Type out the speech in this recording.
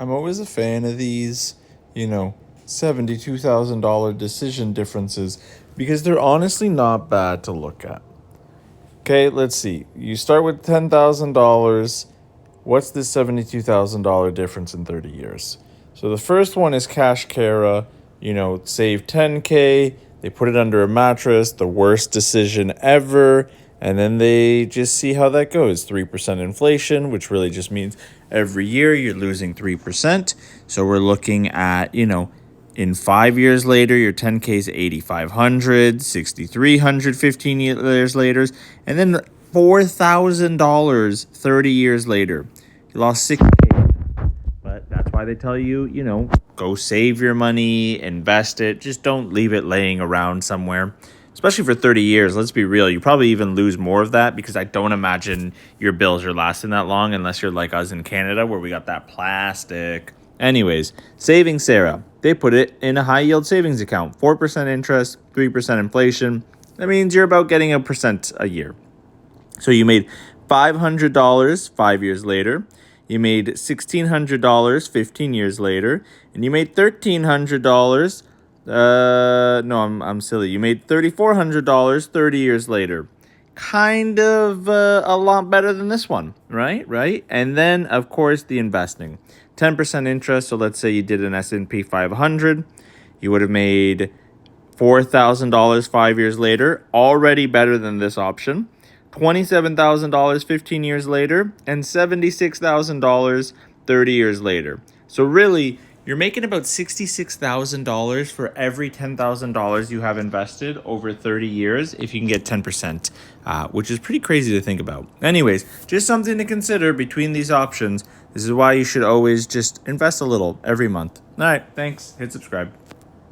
I'm always a fan of these, you know, $72,000 decision differences because they're honestly not bad to look at. Okay, let's see. You start with $10,000. What's the $72,000 difference in 30 years? So the first one is Cash Cara, save 10K, they put it under a mattress, the worst decision ever, and then they just see how that goes. 3% inflation, which really just means every year you're losing 3%. So we're looking at, in 5 years later, your 10K is 8,500, 6,300, 15 years later, and then $4,000 30 years later. You lost 6K. But that's why they tell you, go save your money, invest it. Just don't leave it laying around somewhere. Especially for 30 years, let's be real. You probably even lose more of that because I don't imagine your bills are lasting that long unless you're like us in Canada where we got that plastic. Anyways, Saving Sarah. They put it in a high yield savings account. 4% interest, 3% inflation. That means you're about getting 1% a year. So you made $500 5 years later. You made $1,600 15 years later. And you made $1,300. No, I'm silly. You made $3,400 30 years later. Kind of a lot better than this one, right? Right? And then, of course, the investing. 10% interest. So let's say you did an S&P 500. You would have made $4,000 5 years later. Already better than this option. $27,000 15 years later, and $76,000 30 years later. So really, you're making about $66,000 for every $10,000 you have invested over 30 years if you can get 10%, which is pretty crazy to think about. Anyways, just something to consider between these options. This is why you should always just invest a little every month. All right, thanks. Hit subscribe.